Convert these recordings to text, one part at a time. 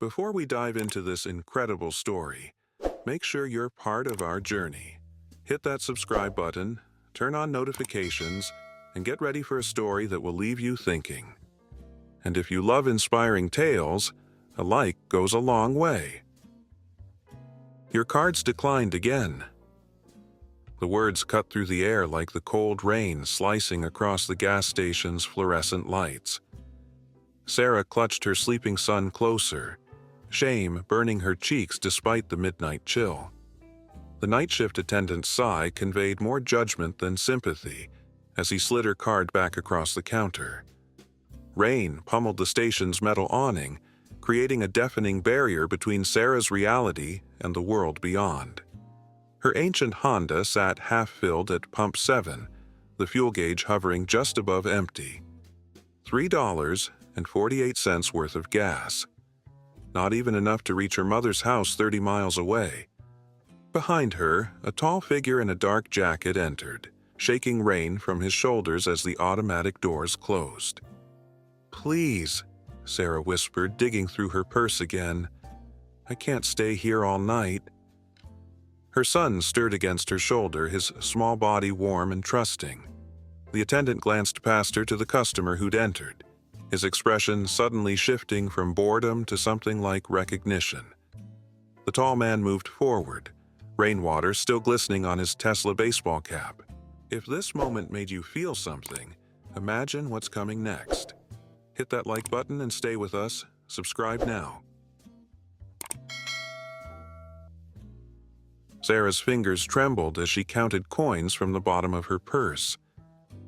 Before we dive into this incredible story, make sure you're part of our journey. Hit that subscribe button, turn on notifications, and get ready for a story that will leave you thinking. And if you love inspiring tales, a like goes a long way. Your cards declined again. The words cut through the air like the cold rain slicing across the gas station's fluorescent lights. Sarah clutched her sleeping son closer, shame burning her cheeks despite the midnight chill. The night shift attendant's sigh conveyed more judgment than sympathy as he slid her card back across the counter. Rain pummeled the station's metal awning, creating a deafening barrier between Sarah's reality and the world beyond. Her ancient Honda sat half-filled at pump 7, the fuel gauge hovering just above empty. $3.48 worth of gas. Not even enough to reach her mother's house 30 miles away. Behind her, a tall figure in a dark jacket entered, shaking rain from his shoulders as the automatic doors closed. "Please," Sarah whispered, digging through her purse again. "I can't stay here all night." Her son stirred against her shoulder, his small body warm and trusting. The attendant glanced past her to the customer who'd entered, his expression suddenly shifting from boredom to something like recognition. The tall man moved forward, rainwater still glistening on his Tesla baseball cap. If this moment made you feel something, imagine what's coming next. Hit that like button and stay with us. Subscribe now. Sarah's fingers trembled as she counted coins from the bottom of her purse.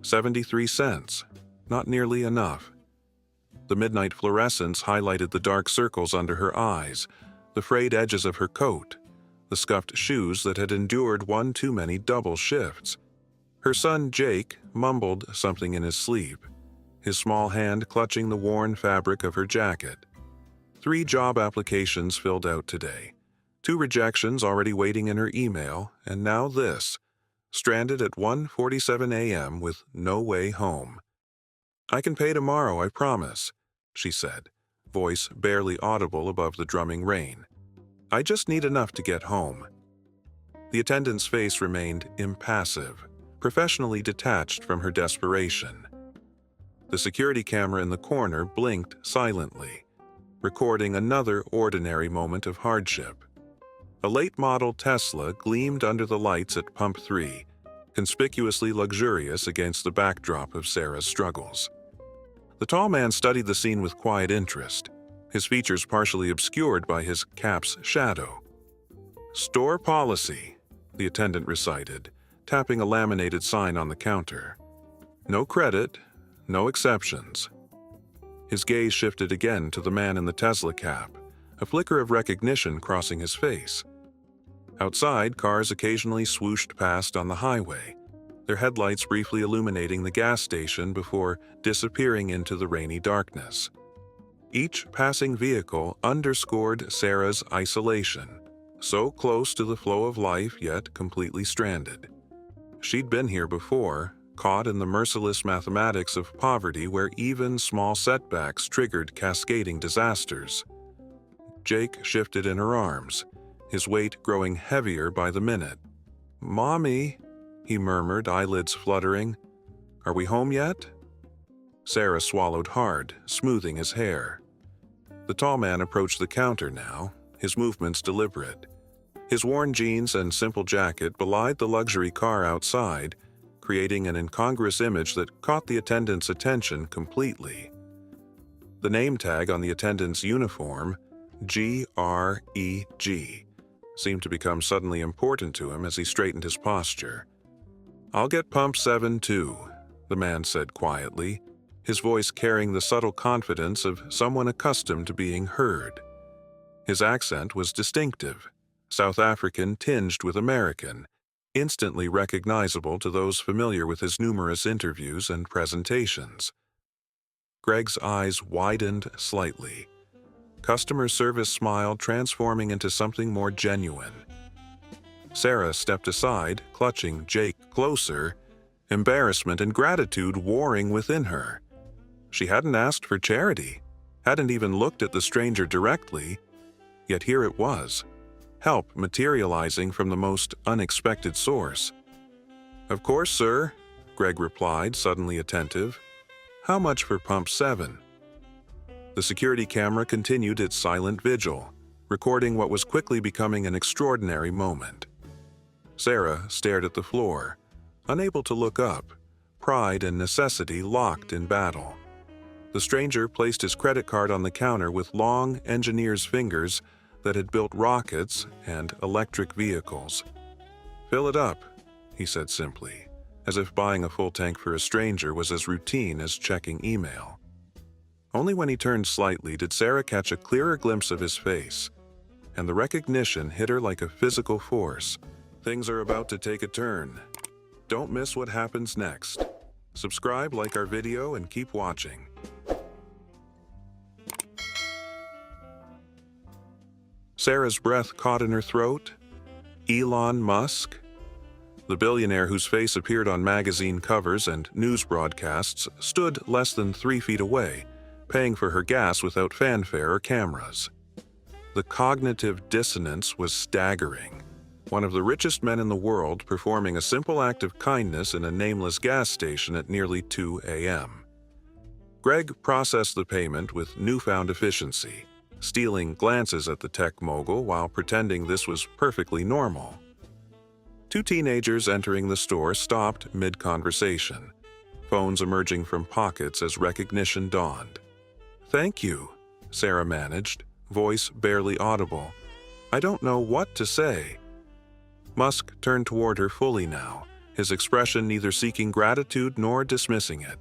73 cents. Not nearly enough. The midnight fluorescence highlighted the dark circles under her eyes, the frayed edges of her coat, the scuffed shoes that had endured one too many double shifts. Her son, Jake, mumbled something in his sleep, his small hand clutching the worn fabric of her jacket. 3 job applications filled out today. 2 rejections already waiting in her email, and now this, stranded at 1:47 a.m. with no way home. "I can pay tomorrow, I promise," she said, voice barely audible above the drumming rain. "I just need enough to get home." The attendant's face remained impassive, professionally detached from her desperation. The security camera in the corner blinked silently, recording another ordinary moment of hardship. A late-model Tesla gleamed under the lights at Pump 3, conspicuously luxurious against the backdrop of Sarah's struggles. The tall man studied the scene with quiet interest, his features partially obscured by his cap's shadow. "Store policy," the attendant recited, tapping a laminated sign on the counter. "No credit, no exceptions." His gaze shifted again to the man in the Tesla cap, a flicker of recognition crossing his face. Outside, cars occasionally swooshed past on the highway, their headlights briefly illuminating the gas station before disappearing into the rainy darkness. Each passing vehicle underscored Sarah's isolation, so close to the flow of life yet completely stranded. She'd been here before, caught in the merciless mathematics of poverty where even small setbacks triggered cascading disasters. Jake shifted in her arms, his weight growing heavier by the minute. "Mommy," he murmured, eyelids fluttering. "Are we home yet?" Sarah swallowed hard, smoothing his hair. The tall man approached the counter now, his movements deliberate. His worn jeans and simple jacket belied the luxury car outside, creating an incongruous image that caught the attendant's attention completely. The name tag on the attendant's uniform, GREG, seemed to become suddenly important to him as he straightened his posture. "I'll get pump 7 too," the man said quietly, his voice carrying the subtle confidence of someone accustomed to being heard. His accent was distinctive, South African tinged with American, instantly recognizable to those familiar with his numerous interviews and presentations. Greg's eyes widened slightly, customer service smile transforming into something more genuine. Sarah stepped aside, clutching Jake closer, embarrassment and gratitude warring within her. She hadn't asked for charity, hadn't even looked at the stranger directly, Yet here it was, help materializing from the most unexpected source. "Of course, sir," Greg replied, suddenly attentive. "How much for pump 7? The security camera continued its silent vigil, recording what was quickly becoming an extraordinary moment. Sarah stared at the floor, unable to look up, pride and necessity locked in battle. The stranger placed his credit card on the counter with long engineer's fingers that had built rockets and electric vehicles. "Fill it up," he said simply, as if buying a full tank for a stranger was as routine as checking email. Only when he turned slightly did Sarah catch a clearer glimpse of his face, and the recognition hit her like a physical force. Things are about to take a turn. Don't miss what happens next. Subscribe, like our video, and keep watching. Sarah's breath caught in her throat. Elon Musk? The billionaire whose face appeared on magazine covers and news broadcasts stood less than 3 feet away, paying for her gas without fanfare or cameras. The cognitive dissonance was staggering. One of the richest men in the world performing a simple act of kindness in a nameless gas station at nearly 2 a.m. Greg processed the payment with newfound efficiency, stealing glances at the tech mogul while pretending this was perfectly normal. 2 teenagers entering the store stopped mid-conversation, phones emerging from pockets as recognition dawned. "Thank you," Sarah managed, voice barely audible. "I don't know what to say." Musk turned toward her fully now, his expression neither seeking gratitude nor dismissing it.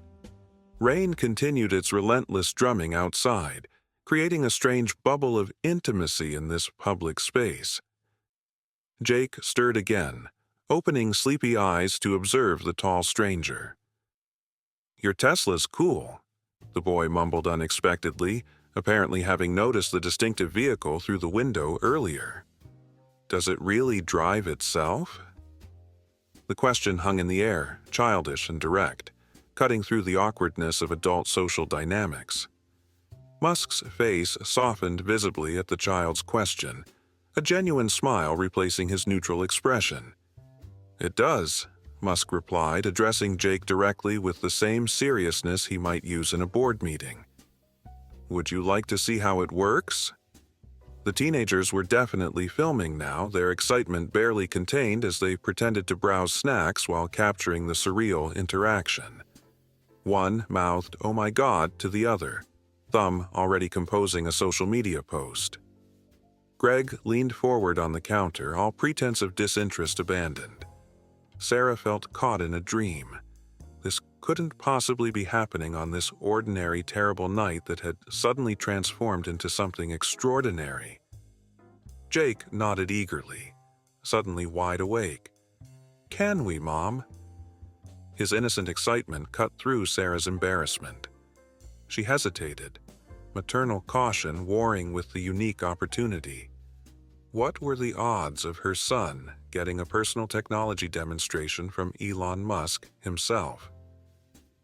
Rain continued its relentless drumming outside, creating a strange bubble of intimacy in this public space. Jake stirred again, opening sleepy eyes to observe the tall stranger. "Your Tesla's cool," the boy mumbled unexpectedly, apparently having noticed the distinctive vehicle through the window earlier. "Does it really drive itself?" The question hung in the air, childish and direct, cutting through the awkwardness of adult social dynamics. Musk's face softened visibly at the child's question, a genuine smile replacing his neutral expression. "It does," Musk replied, addressing Jake directly with the same seriousness he might use in a board meeting. "Would you like to see how it works?" The teenagers were definitely filming now, their excitement barely contained as they pretended to browse snacks while capturing the surreal interaction. One mouthed, "Oh my God," to the other, thumb already composing a social media post. Greg leaned forward on the counter, all pretense of disinterest abandoned. Sarah felt caught in a dream. This couldn't possibly be happening on this ordinary, terrible night that had suddenly transformed into something extraordinary. Jake nodded eagerly, suddenly wide awake. "Can we, Mom?" His innocent excitement cut through Sarah's embarrassment. She hesitated, maternal caution warring with the unique opportunity. What were the odds of her son getting a personal technology demonstration from Elon Musk himself?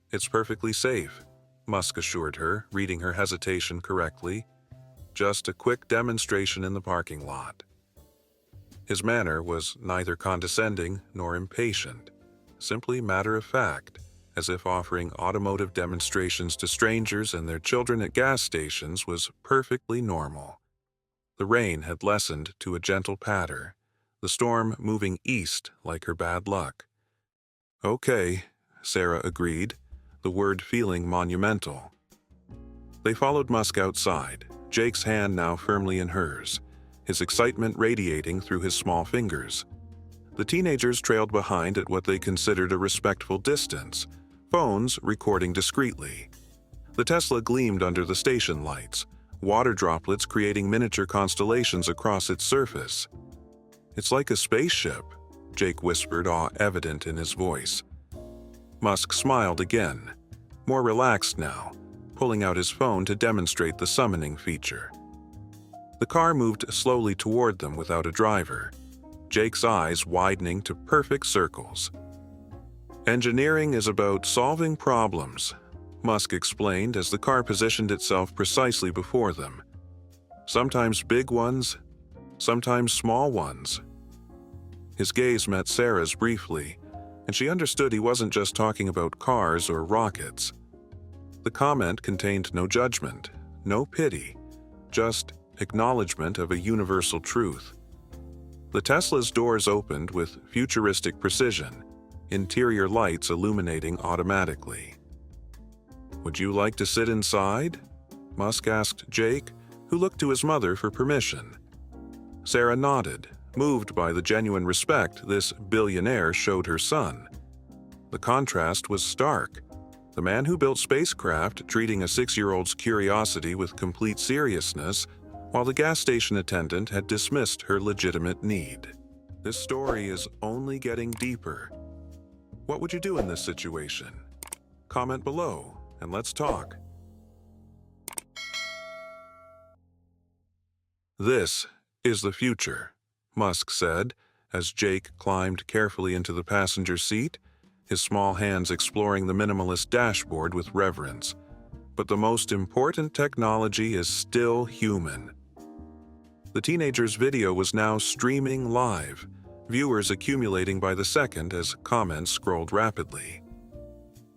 "It's perfectly safe," Musk assured her, reading her hesitation correctly. "Just a quick demonstration in the parking lot." His manner was neither condescending nor impatient, simply matter-of-fact, as if offering automotive demonstrations to strangers and their children at gas stations was perfectly normal. The rain had lessened to a gentle patter, the storm moving east like her bad luck. "Okay," Sarah agreed, the word feeling monumental. They followed Musk outside, Jake's hand now firmly in hers, his excitement radiating through his small fingers. The teenagers trailed behind at what they considered a respectful distance, phones recording discreetly. The Tesla gleamed under the station lights, water droplets creating miniature constellations across its surface. "It's like a spaceship," Jake whispered, awe evident in his voice. Musk smiled again, more relaxed now, pulling out his phone to demonstrate the summoning feature. The car moved slowly toward them without a driver, Jake's eyes widening to perfect circles. "Engineering is about solving problems," Musk explained as the car positioned itself precisely before them. Sometimes big ones, sometimes small ones. His gaze met Sarah's briefly, and she understood he wasn't just talking about cars or rockets. The comment contained no judgment, no pity, just acknowledgement of a universal truth. The Tesla's doors opened with futuristic precision, interior lights illuminating automatically. "Would you like to sit inside?" Musk asked Jake, who looked to his mother for permission. Sarah nodded, moved by the genuine respect this billionaire showed her son. The contrast was stark. The man who built spacecraft treating a 6-year-old's curiosity with complete seriousness, while the gas station attendant had dismissed her legitimate need. This story is only getting deeper. What would you do in this situation? Comment below, and let's talk. "This is the future," Musk said, as Jake climbed carefully into the passenger seat, his small hands exploring the minimalist dashboard with reverence. "But the most important technology is still human." The teenager's video was now streaming live, viewers accumulating by the second as comments scrolled rapidly.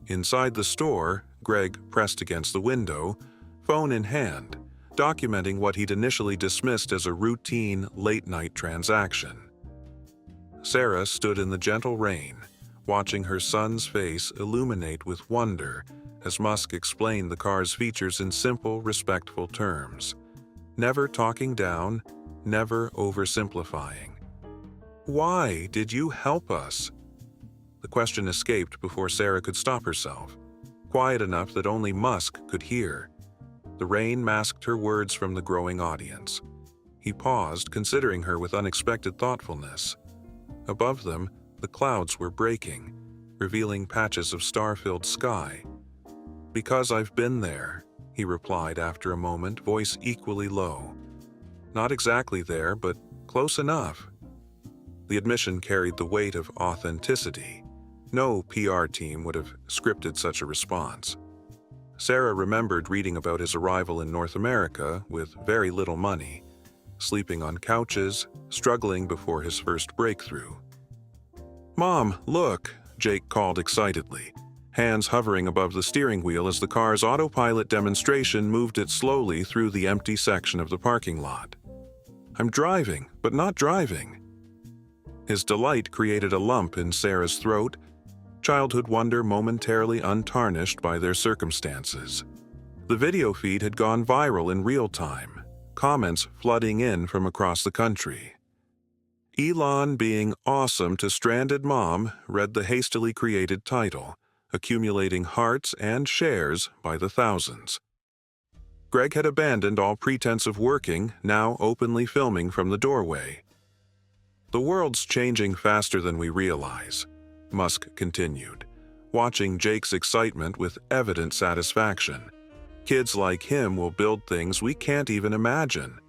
Inside the store, Greg pressed against the window, phone in hand, documenting what he'd initially dismissed as a routine late-night transaction. Sarah stood in the gentle rain, watching her son's face illuminate with wonder as Musk explained the car's features in simple, respectful terms. Never talking down, never oversimplifying. "Why did you help us?" The question escaped before Sarah could stop herself, quiet enough that only Musk could hear. The rain masked her words from the growing audience. He paused, considering her with unexpected thoughtfulness. Above them, the clouds were breaking, revealing patches of star-filled sky. "Because I've been there," he replied after a moment, voice equally low. "Not exactly there, but close enough." The admission carried the weight of authenticity. No PR team would have scripted such a response. Sarah remembered reading about his arrival in North America with very little money, sleeping on couches, struggling before his first breakthrough. "Mom, look," Jake called excitedly, hands hovering above the steering wheel as the car's autopilot demonstration moved it slowly through the empty section of the parking lot. "I'm driving, but not driving." His delight created a lump in Sarah's throat, childhood wonder momentarily untarnished by their circumstances. The video feed had gone viral in real time, comments flooding in from across the country. "Elon being awesome to stranded mom," read the hastily created title, accumulating hearts and shares by the thousands. Greg had abandoned all pretense of working, now openly filming from the doorway. "The world's changing faster than we realize," Musk continued, watching Jake's excitement with evident satisfaction. "Kids like him will build things we can't even imagine."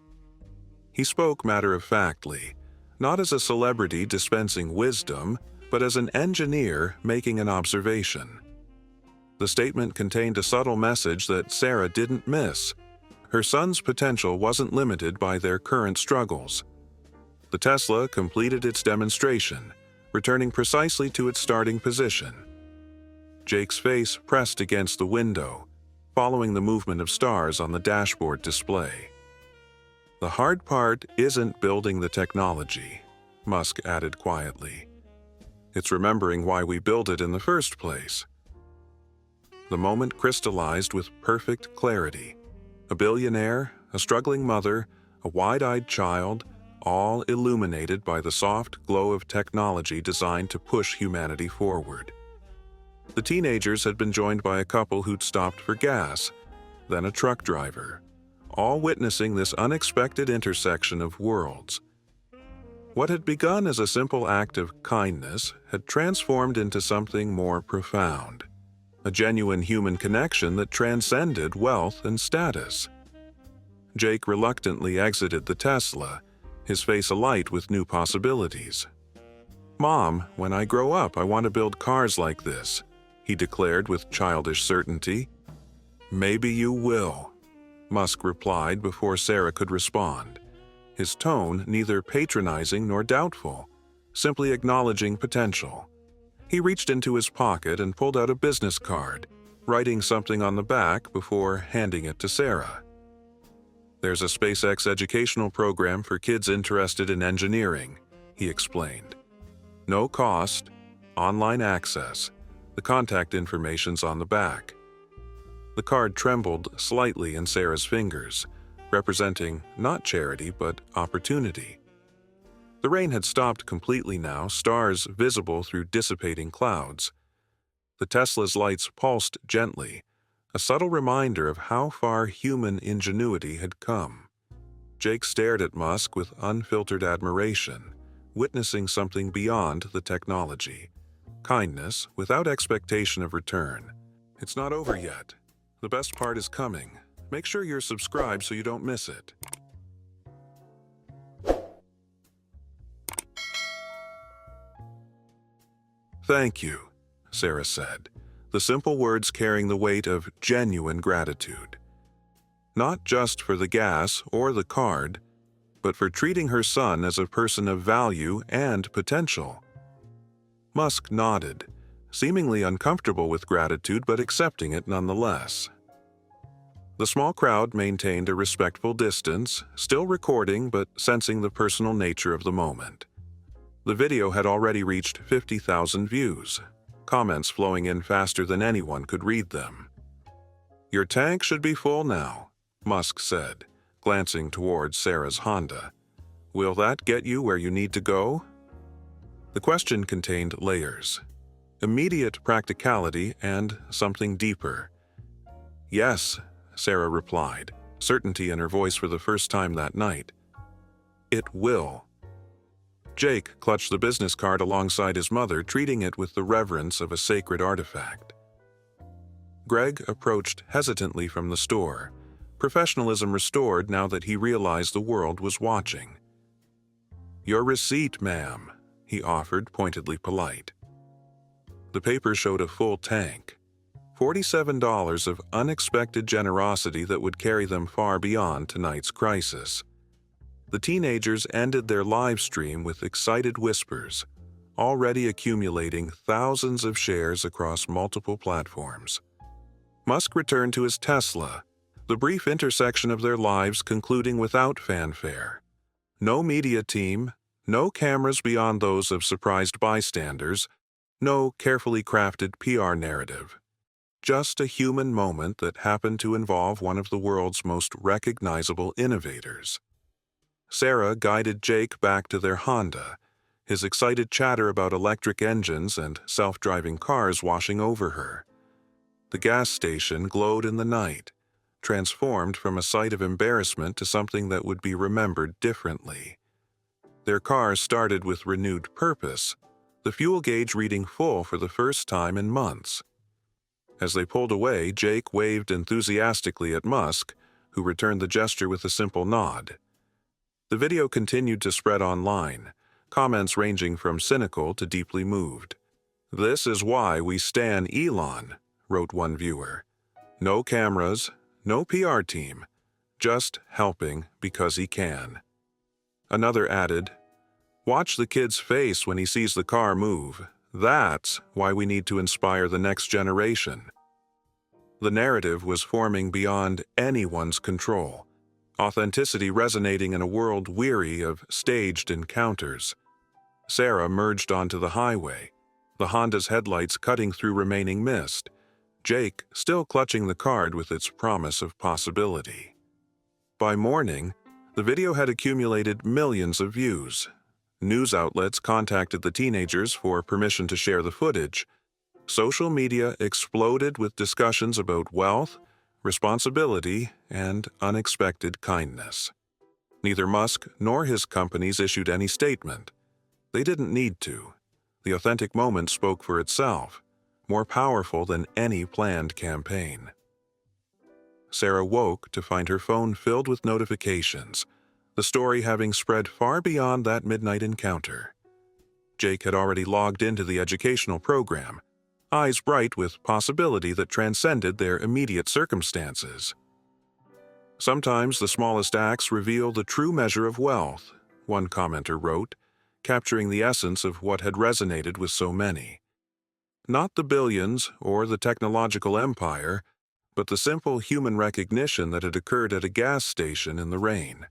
He spoke matter-of-factly, not as a celebrity dispensing wisdom, but as an engineer making an observation. The statement contained a subtle message that Sarah didn't miss. Her son's potential wasn't limited by their current struggles. The Tesla completed its demonstration, returning precisely to its starting position. Jake's face pressed against the window, following the movement of stars on the dashboard display. "The hard part isn't building the technology," Musk added quietly. "It's remembering why we built it in the first place." The moment crystallized with perfect clarity. A billionaire, a struggling mother, a wide-eyed child, all illuminated by the soft glow of technology designed to push humanity forward. The teenagers had been joined by a couple who'd stopped for gas, then a truck driver, all witnessing this unexpected intersection of worlds. What had begun as a simple act of kindness had transformed into something more profound, a genuine human connection that transcended wealth and status. Jake reluctantly exited the Tesla, his face alight with new possibilities. "Mom, when I grow up, I want to build cars like this," he declared with childish certainty. "Maybe you will." Musk replied before Sarah could respond, his tone neither patronizing nor doubtful, simply acknowledging potential. He reached into his pocket and pulled out a business card, writing something on the back before handing it to Sarah. "There's a SpaceX educational program for kids interested in engineering," he explained. "No cost, online access. The contact information's on the back." The card trembled slightly in Sarah's fingers, representing not charity but opportunity. The rain had stopped completely now, stars visible through dissipating clouds. The Tesla's lights pulsed gently, a subtle reminder of how far human ingenuity had come. Jake stared at Musk with unfiltered admiration, witnessing something beyond the technology. Kindness without expectation of return. "It's not over yet. The best part is coming. Make sure you're subscribed so you don't miss it." "Thank you," Sarah said, the simple words carrying the weight of genuine gratitude. Not just for the gas or the card, but for treating her son as a person of value and potential. Musk nodded, seemingly uncomfortable with gratitude but accepting it nonetheless. The small crowd maintained a respectful distance, still recording but sensing the personal nature of the moment. The video had already reached 50,000 views, comments flowing in faster than anyone could read them. "Your tank should be full now," Musk said, glancing towards Sarah's Honda. "Will that get you where you need to go?" The question contained layers. Immediate practicality and something deeper. "Yes," Sarah replied, certainty in her voice for the first time that night. "It will." Jake clutched the business card alongside his mother, treating it with the reverence of a sacred artifact. Greg approached hesitantly from the store, professionalism restored now that he realized the world was watching. "Your receipt, ma'am," he offered, pointedly polite. The paper showed a full tank. $47 of unexpected generosity that would carry them far beyond tonight's crisis. The teenagers ended their live stream with excited whispers, already accumulating thousands of shares across multiple platforms. Musk returned to his Tesla, the brief intersection of their lives concluding without fanfare. No media team, no cameras beyond those of surprised bystanders, no carefully crafted PR narrative. Just a human moment that happened to involve one of the world's most recognizable innovators. Sarah guided Jake back to their Honda, his excited chatter about electric engines and self-driving cars washing over her. The gas station glowed in the night, transformed from a sight of embarrassment to something that would be remembered differently. Their car started with renewed purpose, the fuel gauge reading full for the first time in months. As they pulled away, Jake waved enthusiastically at Musk, who returned the gesture with a simple nod. The video continued to spread online, comments ranging from cynical to deeply moved. "This is why we stan Elon," wrote one viewer. "No cameras, no PR team, just helping because he can." Another added, "Watch the kid's face when he sees the car move. That's why we need to inspire the next generation." The narrative was forming beyond anyone's control, authenticity resonating in a world weary of staged encounters. Sarah merged onto the highway, the Honda's headlights cutting through remaining mist, Jake still clutching the card with its promise of possibility. By morning, the video had accumulated millions of views. News outlets contacted the teenagers for permission to share the footage. Social media exploded with discussions about wealth, responsibility, and unexpected kindness. Neither Musk nor his companies issued any statement. They didn't need to. The authentic moment spoke for itself, more powerful than any planned campaign. Sarah woke to find her phone filled with notifications, the story having spread far beyond that midnight encounter. Jake had already logged into the educational program, eyes bright with possibility that transcended their immediate circumstances. Sometimes the smallest acts reveal the true measure of wealth, one commenter wrote, capturing the essence of what had resonated with so many. Not the billions or the technological empire, but the simple human recognition that had occurred at a gas station in the rain.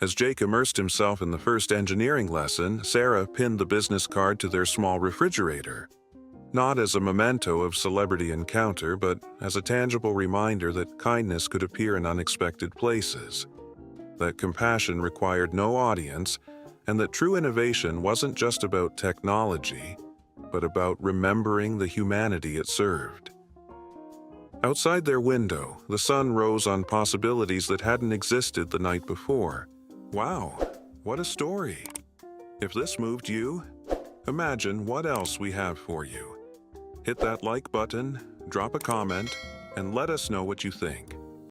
As Jake immersed himself in the first engineering lesson, Sarah pinned the business card to their small refrigerator, not as a memento of celebrity encounter, but as a tangible reminder that kindness could appear in unexpected places, that compassion required no audience, and that true innovation wasn't just about technology, but about remembering the humanity it served. Outside their window, the sun rose on possibilities that hadn't existed the night before. Wow, what a story! If this moved you, imagine what else we have for you. Hit that like button, drop a comment, and let us know what you think.